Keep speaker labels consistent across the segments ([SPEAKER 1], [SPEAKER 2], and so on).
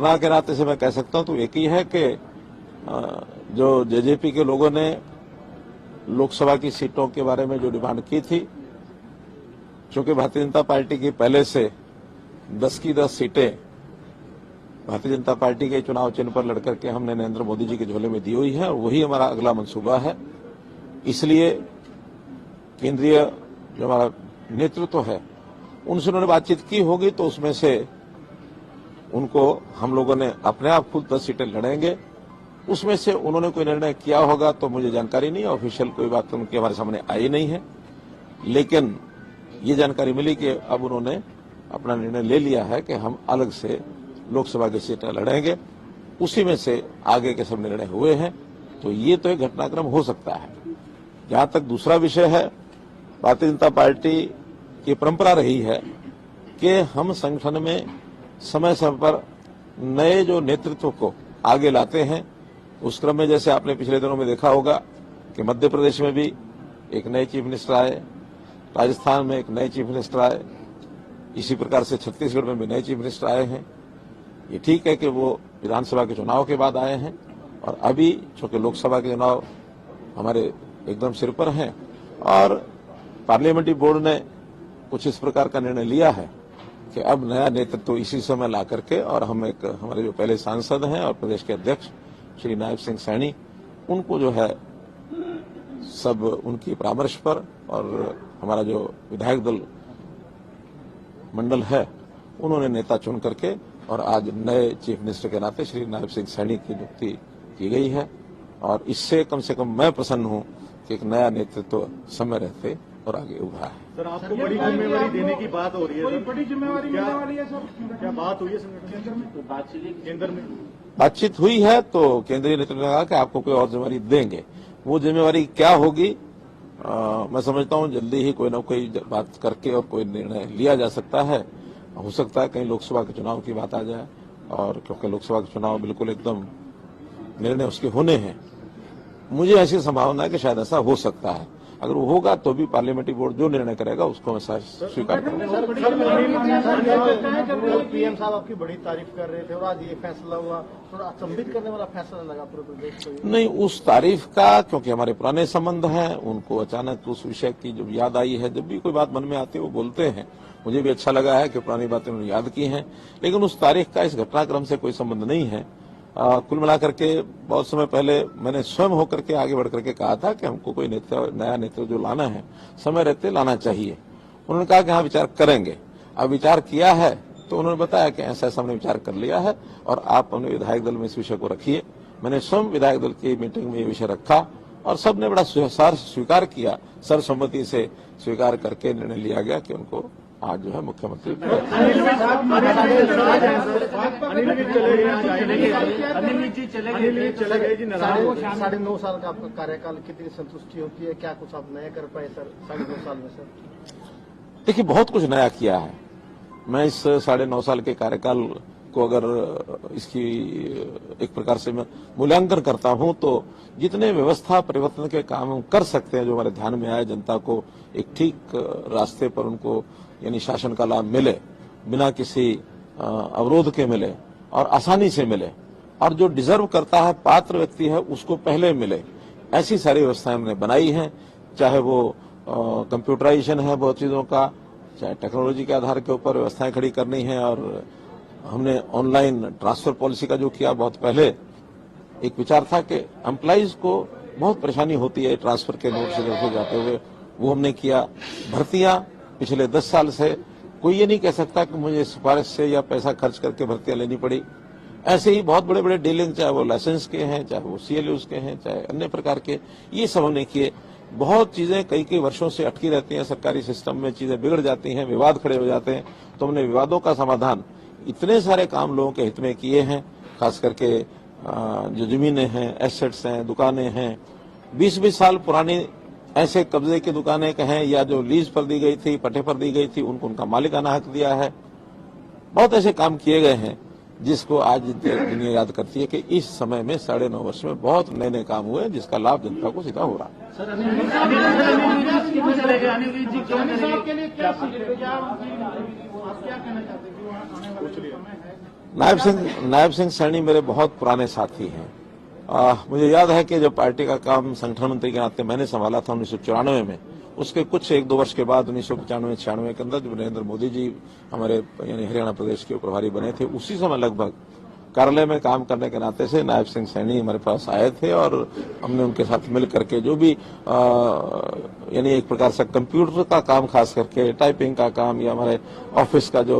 [SPEAKER 1] घटना के नाते से मैं कह सकता हूं तो एक ही है कि जो जेजेपी के लोगों ने लोकसभा की सीटों के बारे में जो डिमांड की थी, चूंकि भारतीय जनता पार्टी की पहले से 10 की 10 सीटें भारतीय जनता पार्टी के चुनाव चिन्ह पर लड़कर के हमने नरेंद्र मोदी जी के झोले में दी हुई है और वही हमारा अगला मंसूबा है। इसलिए केंद्रीय जो हमारा नेतृत्व है उनसे उन्होंने बातचीत की होगी तो उसमें से उनको हम लोगों ने अपने आप खुद 10 सीटें लड़ेंगे। उसमें से उन्होंने कोई निर्णय किया होगा तो मुझे जानकारी नहीं, ऑफिशियल कोई बात तो उनके हमारे सामने आई नहीं है, लेकिन ये जानकारी मिली कि अब उन्होंने अपना निर्णय ले लिया है कि हम अलग से लोकसभा की सीटें लड़ेंगे। उसी में से आगे के सब निर्णय हुए हैं, तो ये तो एक घटनाक्रम हो सकता है। जहां तक दूसरा विषय है, भारतीय जनता पार्टी की परंपरा रही है कि हम संगठन में समय समय पर नए जो नेतृत्व को आगे लाते हैं। उस क्रम में जैसे आपने पिछले दिनों में देखा होगा कि मध्य प्रदेश में भी एक नए चीफ मिनिस्टर आए, राजस्थान में एक नए चीफ मिनिस्टर आए, इसी प्रकार से छत्तीसगढ़ में भी नए चीफ मिनिस्टर आए हैं। ये ठीक है कि वो विधानसभा के चुनाव के बाद आए हैं और अभी चूंकि लोकसभा के चुनाव हमारे एकदम सिर पर हैं और पार्लियामेंट्री बोर्ड ने कुछ इस प्रकार का निर्णय लिया है कि अब नया नेतृत्व इसी समय ला करके, और हम एक हमारे जो पहले सांसद हैं और प्रदेश के अध्यक्ष श्री नायब सिंह सैनी, उनको जो है सब उनकी परामर्श पर और हमारा जो विधायक दल मंडल है उन्होंने नेता चुन करके और आज नए चीफ मिनिस्टर के नाते श्री नायब सिंह सैनी की नियुक्ति की गई है। और इससे कम से कम मैं प्रसन्न हूं कि एक नया नेतृत्व समय रहते और आगे उभरा है।
[SPEAKER 2] सर, आपको बड़ी जिम्मेवारी देने की बात हो रही है सर, बड़ी जिम्मेवारी मिलने वाली है सर, क्या बात हुई है केंद्र में?
[SPEAKER 1] बातचीत हुई है तो केंद्रीय नेतृत्व ने कहा कि आपको कोई और जिम्मेवारी देंगे। वो जिम्मेवारी क्या होगी मैं समझता हूं जल्दी ही कोई न कोई बात करके और कोई निर्णय लिया जा सकता है। हो सकता है कहीं लोकसभा के चुनाव की बात आ जाए, और क्योंकि लोकसभा के चुनाव बिल्कुल एकदम निर्णय उसके होने हैं, मुझे ऐसी संभावना है कि शायद ऐसा हो सकता है। अगर वो होगा तो भी पार्लियामेंट्री बोर्ड जो निर्णय करेगा उसको मैं स्वीकार करूंगा।
[SPEAKER 2] पीएम साहब आपकी बड़ी तारीफ कर रहे थे और आज ये फैसला हुआ, थोड़ा अचंभित करने वाला फैसला लगा पूरे प्रदेश को।
[SPEAKER 1] नहीं, उस तारीफ का, क्योंकि हमारे पुराने संबंध हैं, उनको अचानक उस विषय की जब याद आई है, जब भी कोई बात मन में आती है वो बोलते हैं। मुझे भी अच्छा लगा है कि पुरानी बातें उन्होंने याद की हैं, लेकिन उस तारीख का इस घटनाक्रम से कोई संबंध नहीं है। कुल मिलाकर के बहुत समय पहले मैंने स्वयं होकर के आगे बढ़ करके कहा था कि हमको कोई नया नेतृत्व जो लाना है समय रहते लाना चाहिए। उन्होंने कहा कि हाँ विचार करेंगे। अब विचार किया है तो उन्होंने बताया कि ऐसा ऐसा हमने विचार कर लिया है और आप अपने विधायक दल में इस विषय को रखिए। मैंने स्वयं विधायक दल की मीटिंग में ये विषय रखा और सबने बड़ा स्वीकार किया, सर्वसम्मति से स्वीकार करके निर्णय लिया गया कि उनको आज जो है मुख्यमंत्री।
[SPEAKER 2] साढ़े 9 साल का आपका कार्यकाल, कितनी संतुष्टि होती है? क्या कुछ आप नया कर पाए सर 9.5 साल में? सर
[SPEAKER 1] देखिए, बहुत कुछ नया किया है। मैं इस 9.5 साल के कार्यकाल को अगर इसकी एक प्रकार से मैं मूल्यांकन करता हूं तो जितने व्यवस्था परिवर्तन के काम हम कर सकते हैं, जो हमारे ध्यान में आए, जनता को एक ठीक रास्ते पर उनको यानी शासन का लाभ मिले, बिना किसी अवरोध के मिले और आसानी से मिले, और जो डिजर्व करता है, पात्र व्यक्ति है, उसको पहले मिले, ऐसी सारी व्यवस्थाएं हमने बनाई हैं। चाहे वो कंप्यूटराइजेशन है बहुत चीजों का, चाहे टेक्नोलॉजी के आधार के ऊपर व्यवस्थाएं खड़ी करनी है, और हमने ऑनलाइन ट्रांसफर पॉलिसी का जो किया, बहुत पहले एक विचार था कि एम्प्लॉइज को बहुत परेशानी होती है ट्रांसफर के नोट से जाते हुए, वो हमने किया। भर्तियां पिछले 10 साल से कोई ये नहीं कह सकता कि मुझे सिफारिश से या पैसा खर्च करके भर्तियां लेनी पड़ी। ऐसे ही बहुत बड़े बड़े डीलिंग, चाहे वो लाइसेंस के हैं, चाहे वो CLUs के हैं, चाहे अन्य प्रकार के, ये सब हमने किए। बहुत चीजें कई वर्षों से अटकी रहती हैं सरकारी सिस्टम में, चीजें बिगड़ जाती हैं, विवाद खड़े हो जाते हैं, तो हमने विवादों का समाधान इतने सारे काम लोगों के हित में किए हैं। खास करके जो जमीनें हैं, एसेट्स हैं, दुकानें हैं, 20-20 साल पुरानी ऐसे कब्जे की दुकानें कहें या जो लीज पर दी गई थी, पट्टे पर दी गई थी, उनको उनका मालिकाना हक दिया है। बहुत ऐसे काम किए गए हैं जिसको आज दुनिया याद करती है कि इस समय में 9.5 वर्ष में बहुत नए नए काम हुए जिसका लाभ जनता को सीधा हो रहा है। नायब सिंह सैनी मेरे बहुत पुराने साथी हैं। मुझे याद है कि जब पार्टी का काम संगठन मंत्री के नाते मैंने संभाला था 1994 में, उसके कुछ 1-2 वर्ष के बाद 1995-96 के अंदर जब नरेंद्र मोदी जी हमारे यानी हरियाणा प्रदेश के प्रभारी बने थे, उसी समय लगभग कार्यालय में काम करने के नाते से नायब सिंह सैनी हमारे पास आए थे और हमने उनके साथ मिल करके जो भी यानी एक प्रकार से कंप्यूटर का काम, खास करके टाइपिंग का काम या हमारे ऑफिस का जो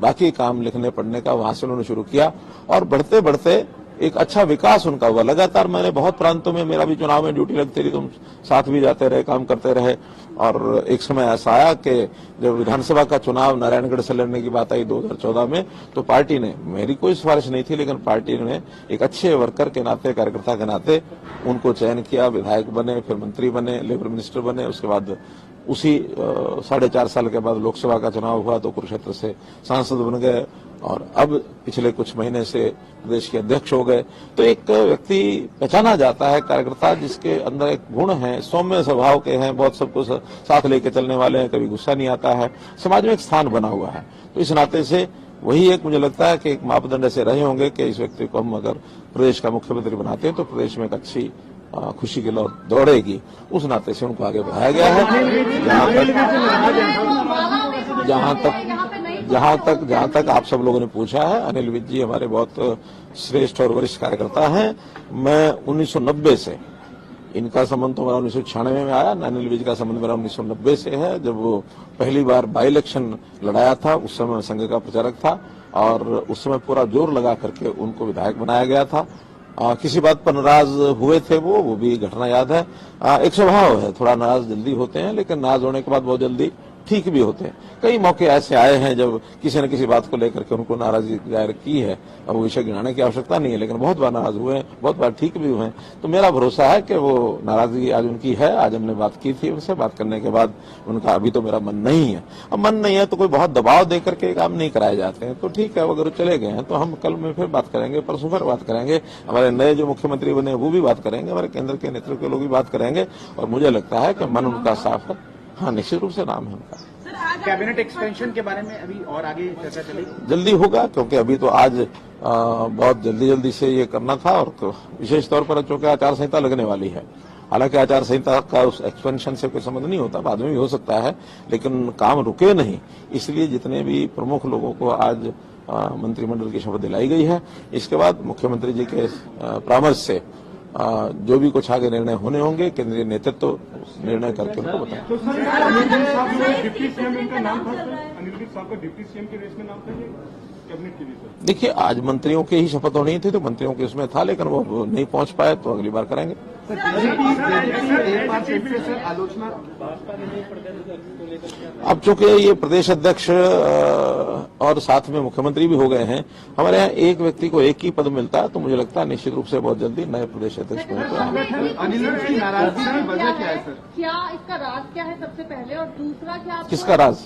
[SPEAKER 1] बाकी काम लिखने पढ़ने का, वहां से उन्होंने शुरू किया और बढ़ते बढ़ते एक अच्छा विकास उनका हुआ। लगातार मैंने बहुत प्रांतों में, मेरा भी चुनाव में ड्यूटी लगती रही, तुम साथ भी जाते रहे, काम करते रहे। और एक समय ऐसा आया कि जब विधानसभा का चुनाव नारायणगढ़ से लड़ने की बात आई 2014 में, तो पार्टी ने, मेरी कोई सिफारिश नहीं थी, लेकिन पार्टी ने एक अच्छे वर्कर के नाते, कार्यकर्ता के नाते उनको चयन किया, विधायक बने, फिर मंत्री बने, लेबर मिनिस्टर बने। उसके बाद उसी 4.5 साल के बाद लोकसभा का चुनाव हुआ तो कुरुक्षेत्र से सांसद बन गए और अब पिछले कुछ महीने से प्रदेश के अध्यक्ष हो गए। तो एक व्यक्ति पहचाना जाता है, कार्यकर्ता जिसके अंदर एक गुण है, सौम्य स्वभाव के हैं, बहुत सबको साथ लेके चलने वाले हैं, कभी गुस्सा नहीं आता है, समाज में एक स्थान बना हुआ है। तो इस नाते से वही एक मुझे लगता है कि एक मापदंड ऐसे रहे होंगे कि इस व्यक्ति को हम अगर प्रदेश का मुख्यमंत्री बनाते हैं तो प्रदेश में एक अच्छी खुशी की लौ दौड़ेगी। उस नाते से उनको आगे बढ़ाया गया है। जहां तक आप सब लोगों ने पूछा है, अनिल विज जी हमारे बहुत श्रेष्ठ और वरिष्ठ कार्यकर्ता हैं। मैं 1990 से, इनका संबंध तो मेरा 1996 में आया, अनिल विज का संबंध मेरा 1990 से है। जब वो पहली बार बाई इलेक्शन लड़ाया था, उस समय संघ का प्रचारक था और उस समय पूरा जोर लगा करके उनको विधायक बनाया गया था। किसी बात पर नाराज हुए थे वो भी घटना याद है। एक स्वभाव है, थोड़ा नाराज जल्दी होते हैं, लेकिन नाराज होने के बाद बहुत जल्दी ठीक भी होते हैं। कई मौके ऐसे आए हैं जब किसी न किसी बात को लेकर के उनको नाराजगी जाहिर की है। अब विषय गिनाने की आवश्यकता नहीं है, लेकिन बहुत बार नाराज हुए हैं, बहुत बार ठीक भी हुए हैं। तो मेरा भरोसा है कि वो नाराजगी आज उनकी है। आज हमने बात की थी उनसे, बात करने के बाद उनका अभी तो मेरा मन नहीं है। अब मन नहीं है तो कोई बहुत दबाव दे करके काम नहीं कराए जाते हैं। तो ठीक है, अगर चले गए हैं तो हम कल में फिर बात करेंगे, परसों फिर बात करेंगे, हमारे नए जो मुख्यमंत्री बने वो भी बात करेंगे, हमारे केंद्र के नेतृत्व के लोग भी बात करेंगे और मुझे लगता है कि मन उनका साफ है। हाँ, निश्चित रूप से नाम है उनका।
[SPEAKER 2] कैबिनेट एक्सपेंशन के बारे में अभी और आगे चर्चा चलेगी?
[SPEAKER 1] जल्दी होगा, क्योंकि अभी तो आज बहुत जल्दी से ये करना था और तो विशेष तौर पर चूंकि आचार संहिता लगने वाली है। हालांकि आचार संहिता का उस एक्सपेंशन से कोई संबंध नहीं होता, बाद में भी हो सकता है, लेकिन काम रुके नहीं। इसलिए जितने भी प्रमुख लोगों को आज मंत्रिमंडल की शपथ दिलाई गई है, इसके बाद मुख्यमंत्री जी के परामर्श से जो भी कुछ आगे निर्णय होने होंगे, केंद्रीय नेतृत्व निर्णय करके उनको बताएं।
[SPEAKER 2] तो सर, अनिल साहब का डिप्टी सीएम इनका नाम था सर? अनिल साहब का डिप्टी सीएम के रेस में नाम था ये कैबिनेट के लिए सर?
[SPEAKER 1] देखिए, आज मंत्रियों की ही शपथ होनी थी तो मंत्रियों के उसमें था, लेकिन वो नहीं पहुंच पाए तो अगली बार करेंगे।
[SPEAKER 2] आलोचना
[SPEAKER 1] अब चूंकि ये प्रदेश अध्यक्ष और साथ में मुख्यमंत्री भी हो गए हैं, हमारे यहाँ एक व्यक्ति को एक ही पद मिलता है, तो मुझे लगता है निश्चित रूप से बहुत जल्दी नए प्रदेश अध्यक्ष को
[SPEAKER 2] अनिल की नाराजगी की वजह क्या है सर?
[SPEAKER 3] क्या इसका राज क्या है सबसे पहले, और दूसरा क्या
[SPEAKER 1] किसका राज?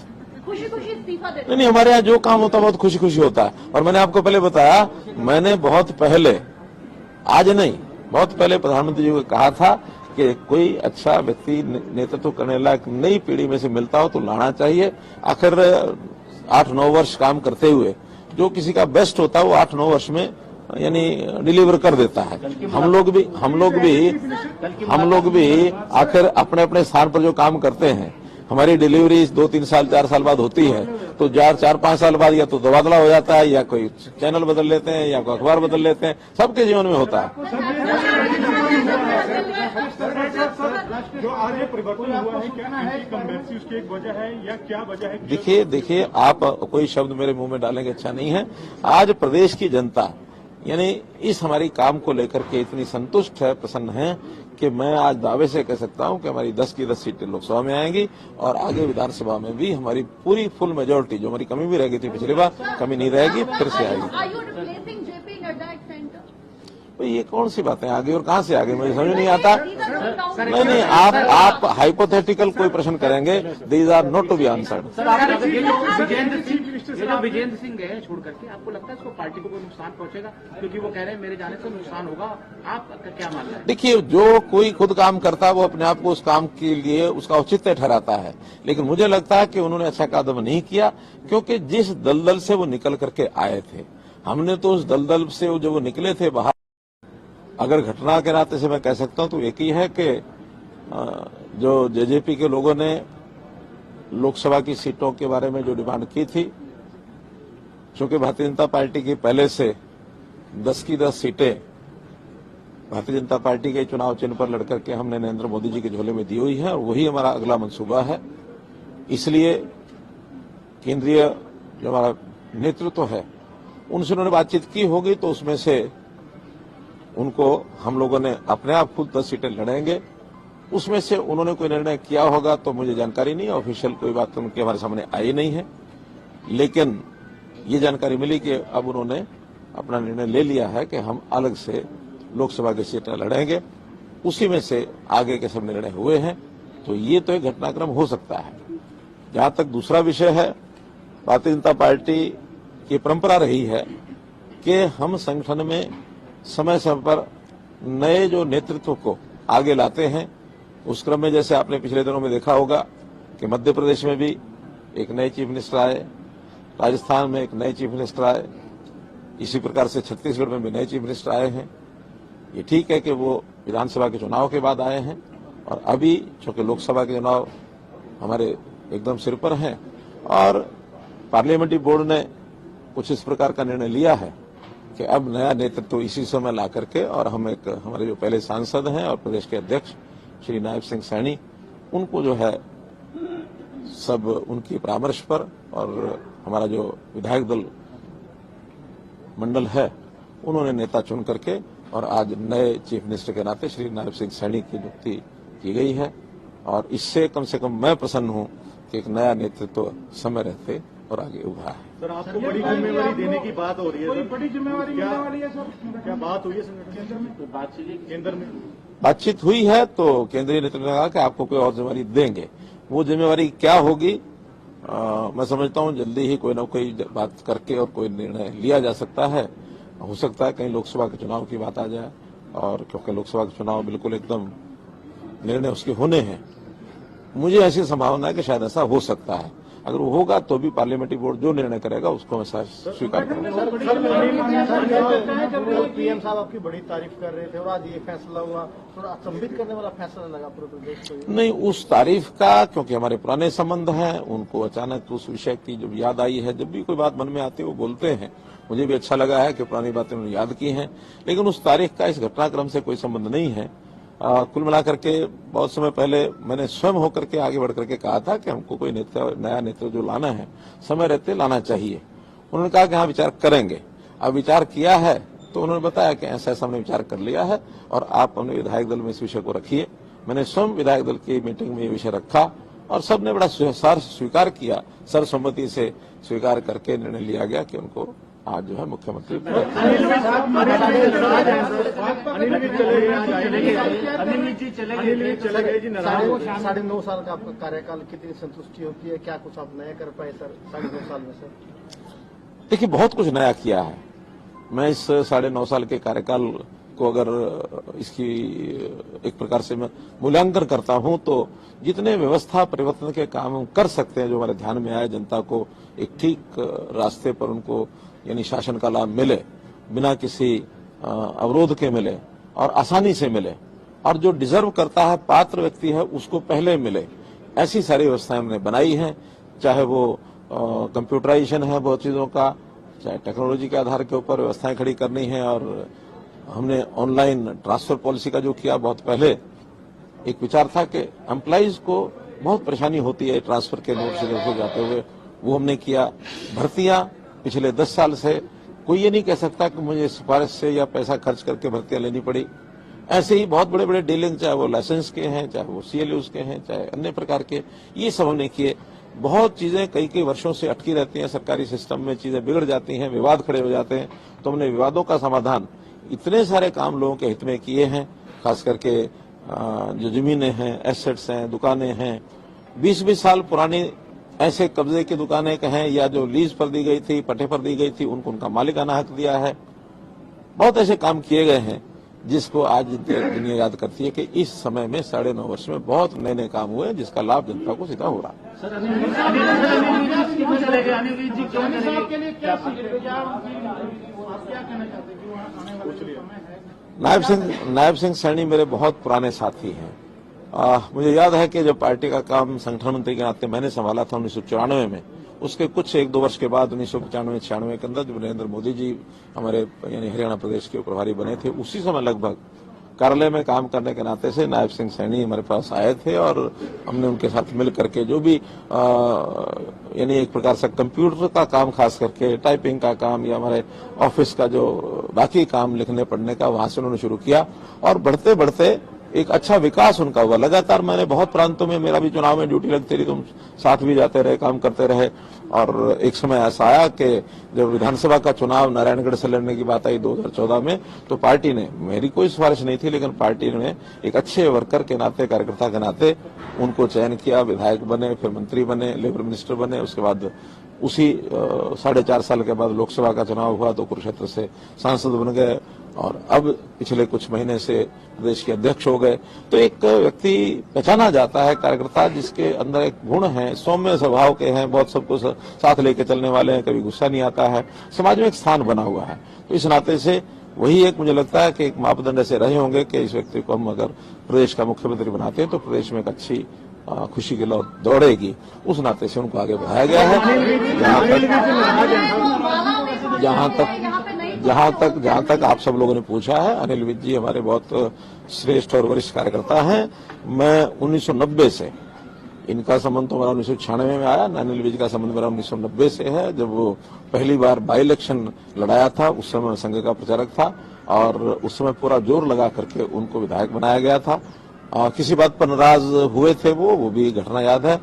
[SPEAKER 3] खुशी इस्तीफा देते?
[SPEAKER 1] नहीं, हमारे यहाँ जो काम होता है बहुत खुशी खुशी होता है। और मैंने आपको पहले बताया, मैंने बहुत पहले, आज नहीं, बहुत पहले प्रधानमंत्री जी को कहा था कि कोई अच्छा व्यक्ति नेतृत्व करने लायक नई पीढ़ी में से मिलता हो तो लाना चाहिए। आखिर 8-9 वर्ष काम करते हुए जो किसी का बेस्ट होता है वो 8-9 वर्ष में यानी डिलीवर कर देता है। हम लोग भी आखिर अपने अपने स्थान पर जो काम करते हैं, हमारी डिलीवरी 2-3 साल 4 साल बाद होती है, तो 4-5 साल बाद या तो तबादला हो जाता है, या कोई चैनल बदल लेते हैं, या कोई अखबार बदल लेते हैं। सबके जीवन में होता है।
[SPEAKER 2] जो आज ये परिवर्तन हुआ है, क्या एंटी उसकी एक वजह है या क्या वजह है?
[SPEAKER 1] देखिए, आप कोई शब्द मेरे मुंह में डालने की अच्छा नहीं है। आज प्रदेश की जनता यानी इस हमारी काम को लेकर के इतनी संतुष्ट है, प्रसन्न है कि मैं आज दावे से कह सकता हूं कि हमारी 10 की 10 सीटें लोकसभा में आएंगी और आगे विधानसभा में भी हमारी पूरी फुल मेजोरिटी, जो हमारी कमी भी रह गई थी पिछली बार, कमी नहीं रहेगी, फिर से आएगी। ये कौन सी बातें आगे और कहां से आगे, मुझे समझ नहीं आता। नहीं, आप हाइपोथेटिकल कोई प्रश्न करेंगे, these are not to be answered.
[SPEAKER 4] Vijendra Singh गए छोड़ करके, आपको लगता है इसको पार्टी को कोई नुकसान पहुंचेगा? क्योंकि वो कह रहे हैं मेरे जाने से नुकसान होगा, आपका क्या मानना है?
[SPEAKER 1] देखिए, जो कोई खुद काम करता है वो अपने आप को उस काम के लिए उसका औचित्य ठहराता है, लेकिन मुझे लगता है कि उन्होंने अच्छा कदम नहीं किया, क्योंकि जिस दलदल से वो निकल करके आए थे, हमने तो उस दलदल से वो जब वो निकले थे बाहर, अगर घटना के नाते से मैं कह सकता हूं तो एक ही है कि जो जेजेपी के लोगों ने लोकसभा की सीटों के बारे में जो डिमांड की थी, चूंकि भारतीय जनता पार्टी की पहले से 10 की 10 सीटें भारतीय जनता पार्टी के चुनाव चिन्ह पर लड़कर के हमने नरेंद्र मोदी जी के झोले में दी हुई है और वही हमारा अगला मंसूबा है। इसलिए केंद्रीय जो हमारा नेतृत्व है उनसे उन्होंने बातचीत की होगी, तो उसमें से उनको हम लोगों ने अपने आप खुद 10 सीटें लड़ेंगे। उसमें से उन्होंने कोई निर्णय किया होगा तो मुझे जानकारी नहीं, ऑफिशियल कोई बात उनके हमारे सामने आई नहीं है, लेकिन ये जानकारी मिली कि अब उन्होंने अपना निर्णय ले लिया है कि हम अलग से लोकसभा की सीटें लड़ेंगे। उसी में से आगे के सब निर्णय हुए हैं, तो ये तो एक घटनाक्रम हो सकता है। जहां तक दूसरा विषय है, भारतीय जनता पार्टी की परंपरा रही है कि हम संगठन में समय समय पर नए जो नेतृत्व को आगे लाते हैं। उस क्रम में जैसे आपने पिछले दिनों में देखा होगा कि मध्य प्रदेश में भी एक नए चीफ मिनिस्टर आए, राजस्थान में एक नए चीफ मिनिस्टर आए, इसी प्रकार से छत्तीसगढ़ में भी नए चीफ मिनिस्टर आए हैं। ये ठीक है कि वो विधानसभा के चुनाव के बाद आए हैं और अभी चूंकि लोकसभा के चुनाव हमारे एकदम सिर पर हैं और पार्लियामेंट्री बोर्ड ने कुछ इस प्रकार का निर्णय लिया है कि अब नया नेतृत्व इसी समय ला करके, और हम एक हमारे जो पहले सांसद हैं और प्रदेश के अध्यक्ष श्री नायब सिंह सैनी, उनको जो है सब उनकी परामर्श पर और हमारा जो विधायक दल मंडल है उन्होंने नेता चुन करके और आज नए चीफ मिनिस्टर के नाते श्री नायब सिंह सैनी की नियुक्ति की गई है। और इससे कम से कम मैं प्रसन्न हूं कि एक नया नेतृत्व समय रहते और आगे उभरा है।
[SPEAKER 2] सर, आपको बड़ी जिम्मेवारी देने की बात हो रही है। सर, बड़ी जिम्मेवारी मिलने वाली है सर। क्या बात हुई है संगठन में? तो केंद्र में
[SPEAKER 1] बातचीत हुई है, तो केंद्रीय नेतृत्व ने कहा कि आपको कोई और जिम्मेवारी देंगे। वो जिम्मेवारी क्या होगी मैं समझता हूं जल्दी ही कोई ना कोई बात करके और कोई निर्णय लिया जा सकता है। हो सकता है कहीं लोकसभा के चुनाव की बात आ जाए, और क्योंकि लोकसभा के चुनाव बिल्कुल एकदम निर्णय उसके होने हैं, मुझे ऐसी संभावना है कि शायद ऐसा हो सकता है। अगर वो होगा तो भी पार्लियामेंट्री बोर्ड जो निर्णय करेगा उसको मैं स्वीकार करूंगा।
[SPEAKER 2] पीएम साहब आपकी बड़ी तारीफ कर रहे थे और आज ये फैसला हुआ, थोड़ा अचंभित करने वाला फैसला लगा पूरे प्रदेश को।
[SPEAKER 1] नहीं, उस तारीफ का, क्योंकि हमारे पुराने संबंध हैं, उनको अचानक उस विषय की जब याद आई है, जब भी कोई बात मन में आती है वो बोलते हैं। मुझे भी अच्छा लगा है कि पुरानी बातें उन्होंने याद की हैं, लेकिन उस तारीख का इस घटनाक्रम से कोई संबंध नहीं है। कुल मिलाकर के बहुत समय पहले मैंने स्वयं होकर के आगे बढ़ करके कहा था कि हमको कोई नया नेतृत्व जो लाना है समय रहते लाना चाहिए। उन्होंने कहा कि हाँ विचार करेंगे। अब विचार किया है तो उन्होंने बताया कि ऐसा ऐसा हमने विचार कर लिया है और आप अपने विधायक दल में इस विषय को रखिए। मैंने स्वयं विधायक दल की मीटिंग में ये विषय रखा और सबने बड़ा स्वीकार किया, सर्वसम्मति से स्वीकार करके निर्णय लिया गया कि उनको आज जो है मुख्यमंत्री
[SPEAKER 2] साढ़े 9 साल का आपका कार्यकाल, कितनी संतुष्टि होती है? क्या कुछ आप नया कर पाए सर 9.5 साल में? सर
[SPEAKER 1] देखिए, बहुत कुछ नया किया है। मैं इस 9.5 साल के कार्यकाल को अगर इसकी एक प्रकार से मैं मूल्यांकन करता हूं तो जितने व्यवस्था परिवर्तन के काम हम कर सकते हैं, जो हमारे ध्यान में आए, जनता को एक ठीक रास्ते पर उनको यानी शासन का लाभ मिले, बिना किसी अवरोध के मिले और आसानी से मिले, और जो डिजर्व करता है पात्र व्यक्ति है उसको पहले मिले, ऐसी सारी व्यवस्थाएं हमने बनाई हैं। चाहे वो कंप्यूटराइजेशन है बहुत चीजों का, चाहे टेक्नोलॉजी के आधार के ऊपर व्यवस्थाएं खड़ी करनी है, और हमने ऑनलाइन ट्रांसफर पॉलिसी का जो किया, बहुत पहले एक विचार था कि एम्प्लॉइज को बहुत परेशानी होती है ट्रांसफर के नोट से हो जाते हुए, वो हमने किया। भर्तियां पिछले 10 साल से कोई ये नहीं कह सकता कि मुझे सिफारिश से या पैसा खर्च करके भर्तियां लेनी पड़ी। ऐसे ही बहुत बड़े बड़े डीलिंग, चाहे वो लाइसेंस के हैं, चाहे वो CLUs के हैं, चाहे अन्य प्रकार के, ये सब हमने किए। बहुत चीजें कई वर्षों से अटकी रहती हैं सरकारी सिस्टम में, चीजें बिगड़ जाती हैं, विवाद खड़े हो जाते हैं, तो हमने विवादों का समाधान इतने सारे काम लोगों के हित में किए हैं। खास करके जो जमीनें हैं, एसेट्स हैं, दुकानें हैं, 20-20 साल पुरानी ऐसे कब्जे की दुकानें कहें या जो लीज पर दी गई थी, पट्टे पर दी गई थी, उनको उनका मालिकाना हक दिया है। बहुत ऐसे काम किए गए हैं जिसको आज दुनिया याद करती है कि इस समय में 9.5 वर्ष में बहुत नए नए काम हुए जिसका लाभ जनता को सीधा हो रहा है।
[SPEAKER 4] क्या कहना चाहते हैं कि वहाँ आने वाला जो समय है?
[SPEAKER 1] नायब सिंह सैनी मेरे बहुत पुराने साथी हैं। मुझे याद है कि जब पार्टी का काम संगठन मंत्री के नाते मैंने संभाला था 1994 में, उसके कुछ 1-2 वर्ष के बाद 1995-96 के अंदर जब नरेंद्र मोदी जी हमारे यानी हरियाणा प्रदेश के प्रभारी बने थे, उसी समय लगभग कार्यालय में काम करने के नाते से नायब सिंह सैनी हमारे पास आए थे और हमने उनके साथ मिल करके जो भी यानी एक प्रकार से कंप्यूटर का काम, खास करके टाइपिंग का काम या हमारे ऑफिस का जो बाकी काम लिखने पढ़ने का, वहां से उन्होंने शुरू किया और बढ़ते बढ़ते एक अच्छा विकास उनका हुआ। लगातार मैंने बहुत प्रांतों में, मेरा भी चुनाव में ड्यूटी लगती रही, तुम साथ भी जाते रहे, काम करते रहे। और एक समय ऐसा आया कि जब विधानसभा का चुनाव नारायणगढ़ से लड़ने की बात आई 2014 में, तो पार्टी ने, मेरी कोई सिफारिश नहीं थी, लेकिन पार्टी ने एक अच्छे वर्कर के नाते, कार्यकर्ता के नाते उनको चयन किया, विधायक बने, फिर मंत्री बने, लेबर मिनिस्टर बने। उसके बाद उसी 4.5 साल के बाद लोकसभा का चुनाव हुआ तो कुरुक्षेत्र से सांसद बन गए और अब पिछले कुछ महीने से प्रदेश के अध्यक्ष हो गए। तो एक व्यक्ति पहचाना जाता है, कार्यकर्ता जिसके अंदर एक गुण है, सौम्य स्वभाव के हैं, बहुत सबको साथ लेके चलने वाले हैं, कभी गुस्सा नहीं आता है, समाज में एक स्थान बना हुआ है। तो इस नाते से वही एक मुझे लगता है कि एक मापदंड ऐसे रहे होंगे कि इस व्यक्ति को हम अगर प्रदेश का मुख्यमंत्री बनाते हैं तो प्रदेश में एक अच्छी खुशी की लौ दौड़ेगी। उस नाते से उनको आगे बढ़ाया गया है। जहां तक आप सब लोगों ने पूछा है, अनिल विज जी हमारे बहुत श्रेष्ठ और वरिष्ठ कार्यकर्ता हैं। मैं 1990 से, इनका संबंध तो मेरा 1996 में आया, अनिल विज का संबंध मेरा 1990 से है। जब वो पहली बार बाई इलेक्शन लड़ाया था, उस समय संघ का प्रचारक था और उस समय पूरा जोर लगा करके उनको विधायक बनाया गया था। किसी बात पर नाराज हुए थे वो भी घटना याद है।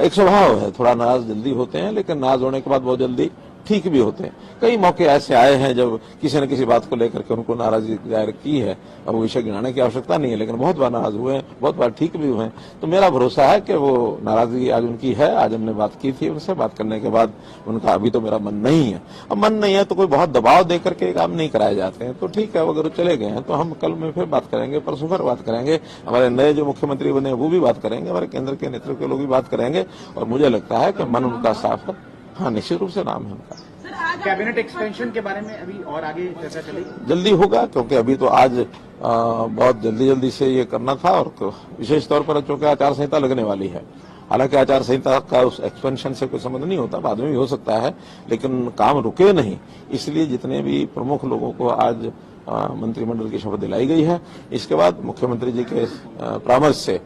[SPEAKER 1] एक स्वभाव है, थोड़ा नाराज जल्दी होते हैं, लेकिन नाराज होने के बाद बहुत जल्दी ठीक भी होते हैं। कई मौके ऐसे आए हैं जब किसी न किसी बात को लेकर के उनको नाराजगी जाहिर की है, अब विषय गिनाने की आवश्यकता नहीं है, लेकिन बहुत बार नाराज हुए हैं, बहुत बार ठीक भी हुए हैं। तो मेरा भरोसा है कि वो नाराजगी आज उनकी है। आज हमने बात की थी उनसे, बात करने के बाद उनका अभी तो मेरा मन नहीं है। अब मन नहीं है तो कोई बहुत दबाव दे करके काम नहीं कराए जाते हैं। तो ठीक है, अगर चले गए हैं तो हम कल में फिर बात करेंगे, परसों फिर बात करेंगे, हमारे नए जो मुख्यमंत्री बने वो भी बात करेंगे, हमारे केंद्र के नेतृत्व के लोग भी बात करेंगे और मुझे लगता है कि मन उनका साफ है। हाँ, निश्चित रूप से नाम है उनका।
[SPEAKER 4] कैबिनेट एक्सपेंशन के बारे में अभी और आगे चर्चा चलेगी?
[SPEAKER 1] जल्दी होगा, क्योंकि अभी तो आज बहुत जल्दी से ये करना था और विशेष तौर पर चूंकि आचार संहिता लगने वाली है। हालांकि आचार संहिता का उस एक्सपेंशन से कोई संबंध नहीं होता, बाद में भी हो सकता है, लेकिन काम रुके नहीं। इसलिए जितने भी प्रमुख लोगों को आज मंत्रिमंडल की शपथ दिलाई गई है, इसके बाद मुख्यमंत्री जी के परामर्श से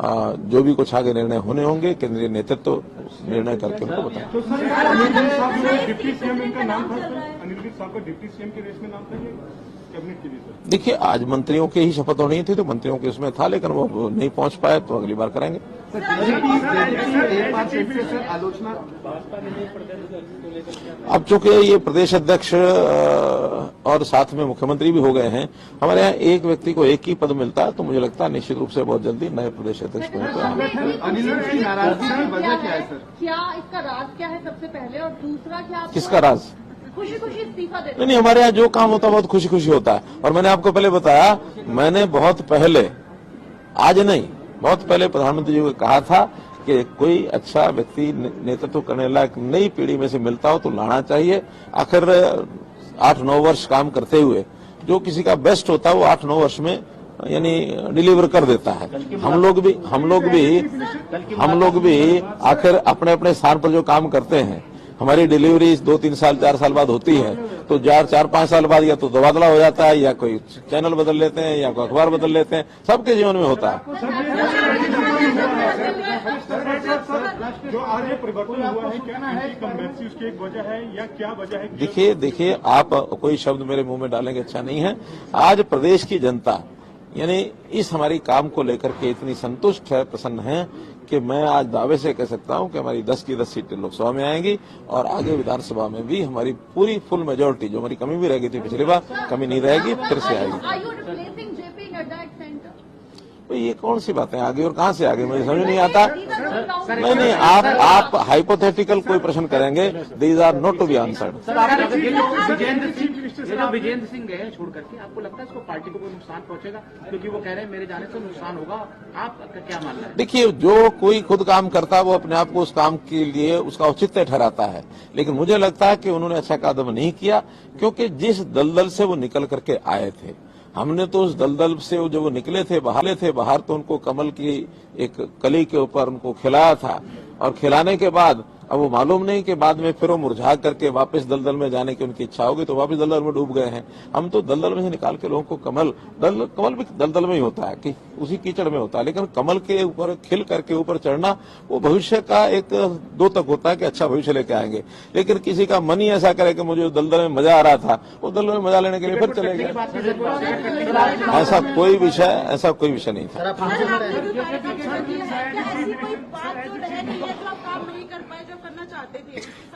[SPEAKER 1] जो भी कुछ आगे निर्णय होने होंगे, केंद्रीय नेतृत्व निर्णय करके उनको बताएं।
[SPEAKER 2] तो सर, अनिल साहब का डिप्टी सीएम इनका नाम था सर, अनिल साहब का डिप्टी सीएम के रेस में नाम था ये कैबिनेट के लिए सर?
[SPEAKER 1] देखिए, आज मंत्रियों की ही शपथ होनी थी तो मंत्रियों के उसमें था, लेकिन वो नहीं पहुंच पाए तो अगली बार करेंगे।
[SPEAKER 4] आलोचना
[SPEAKER 1] अब चूंकि ये प्रदेश अध्यक्ष और साथ में मुख्यमंत्री भी हो गए हैं, हमारे यहाँ एक व्यक्ति को एक ही पद मिलता है, तो मुझे लगता है निश्चित रूप से बहुत जल्दी नए प्रदेश अध्यक्ष को
[SPEAKER 4] अनिल विज की नाराजगी की वजह क्या है सर?
[SPEAKER 3] क्या इसका राज क्या है सबसे पहले, और दूसरा क्या आप
[SPEAKER 1] किसका राज?
[SPEAKER 3] खुशी इस्तीफा देते?
[SPEAKER 1] नहीं, हमारे यहाँ जो काम होता है बहुत खुशी खुशी होता है। और मैंने आपको पहले बताया, मैंने बहुत पहले, आज नहीं, बहुत पहले प्रधानमंत्री जी को कहा था कि कोई अच्छा व्यक्ति नेतृत्व करने लायक नई पीढ़ी में से मिलता हो तो लाना चाहिए। आखिर 8-9 वर्ष काम करते हुए जो किसी का बेस्ट होता है वो 8-9 वर्ष में यानी डिलीवर कर देता है। हम लोग भी आखिर अपने अपने स्थान पर जो काम करते हैं, हमारी डिलीवरी 2-3 साल 4 साल बाद होती है, तो 4-5 साल बाद या तो तबादला हो जाता है, या कोई चैनल बदल लेते हैं, या कोई अखबार बदल लेते हैं, सबके जीवन में होता है।
[SPEAKER 2] जो आज ये परिवर्तन हुआ है, क्या इनकम्बेंसी उसकी एक वजह है या क्या वजह है?
[SPEAKER 1] देखिए, आप कोई शब्द मेरे मुंह में डालेंगे अच्छा नहीं है। आज प्रदेश की जनता यानी इस हमारी काम को लेकर के इतनी संतुष्ट है, प्रसन्न है कि मैं आज दावे से कह सकता हूं कि हमारी 10 की 10 सीटें लोकसभा में आएंगी और आगे विधानसभा में भी हमारी पूरी फुल मेजोरिटी, जो हमारी कमी भी रह गई थी पिछली बार, कमी नहीं रहेगी, फिर से आएगी। तो ये कौन सी बातें आगे और कहां से आगे, मुझे समझ नहीं आता। नहीं, आप हाइपोथेटिकल कोई प्रश्न करेंगे, these are not to be answered.
[SPEAKER 4] ये जो विजेंद्र सिंह गए हैं छोड़ करके, आपको लगता है इसको पार्टी को कोई नुकसान पहुंचेगा? क्योंकि वो कह रहे हैं मेरे जाने से नुकसान होगा, आपका क्या मानना है?
[SPEAKER 1] देखिए, जो कोई खुद काम करता है वो अपने आप को उस काम के लिए उसका औचित्य ठहराता है, लेकिन मुझे लगता है कि उन्होंने अच्छा कदम नहीं किया, क्योंकि जिस दलदल से वो निकल करके आए थे, हमने तो उस दलदल से वो जब वो निकले थे बाहर तो उनको कमल की एक कली के ऊपर उनको खिलाया था, और खिलाने के बाद अब वो मालूम नहीं कि बाद में फिर वो मुरझा करके वापस दलदल में जाने की उनकी इच्छा होगी तो वापस दलदल में डूब गए हैं। हम तो दलदल में से निकाल के लोगों को कमल भी दलदल में ही होता है कि उसी कीचड़ में होता है, लेकिन कमल के ऊपर खिल करके ऊपर चढ़ना वो भविष्य का एक दो तक होता है कि अच्छा भविष्य लेके आएंगे। लेकिन किसी का मन ही ऐसा करे कि मुझे दलदल में मजा आ रहा था, वो दलदल में मजा लेने के लिए फिर चले गए। ऐसा कोई विषय नहीं था।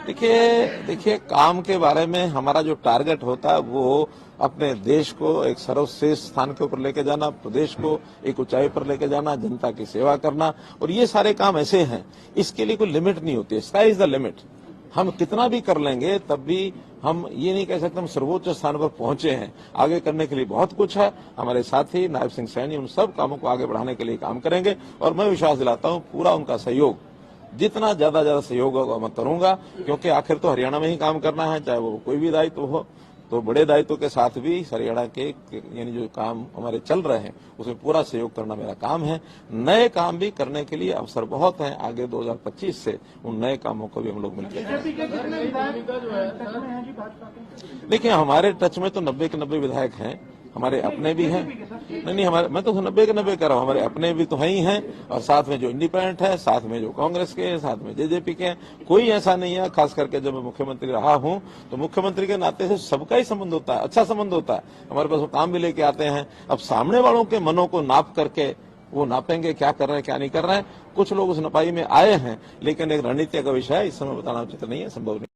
[SPEAKER 1] देखिए, काम के बारे में हमारा जो टारगेट होता है वो अपने देश को एक सर्वश्रेष्ठ स्थान के ऊपर लेके जाना, प्रदेश को एक ऊंचाई पर लेके जाना, जनता की सेवा करना, और ये सारे काम ऐसे हैं, इसके लिए कोई लिमिट नहीं होती है। Sky is the limit. हम कितना भी कर लेंगे तब भी हम ये नहीं कह सकते हम सर्वोच्च स्थान पर पहुंचे हैं। आगे करने के लिए बहुत कुछ है। हमारे साथी नायब सिंह सैनी उन सब कामों को आगे बढ़ाने के लिए काम करेंगे, और मैं विश्वास दिलाता हूं पूरा उनका सहयोग, जितना ज्यादा सहयोग होगा मैं करूंगा, क्योंकि आखिर तो हरियाणा में ही काम करना है, चाहे वो कोई भी दायित्व हो। तो बड़े दायित्व के साथ भी हरियाणा के यानी जो काम हमारे चल रहे हैं उसमें पूरा सहयोग करना मेरा काम है। नए काम भी करने के लिए अवसर बहुत हैं। आगे 2025 से उन नए कामों को भी हम लोग मिलकर देखिए, हमारे टच में तो 90 के 90 विधायक हैं, हमारे अपने भी हैं। नहीं, हमारे, मैं तो 90 के 90 कह रहा हूँ, हमारे अपने भी तो हैं ही हैं, और साथ में जो इंडिपेंडेंट है, साथ में जो कांग्रेस के हैं, साथ में जेजेपी के हैं। कोई ऐसा नहीं है, खास करके जब मैं मुख्यमंत्री रहा हूँ तो मुख्यमंत्री के नाते से सबका ही संबंध होता है, अच्छा संबंध होता है। हमारे पास वो काम भी लेके आते हैं। अब सामने वालों के मनों को नाप करके वो नापेंगे क्या कर रहे हैं क्या नहीं कर रहे हैं। कुछ लोग उस नपाई में आए हैं, लेकिन एक रणनीति का विषय है, इस समय बताना उचित नहीं है, संभव नहीं।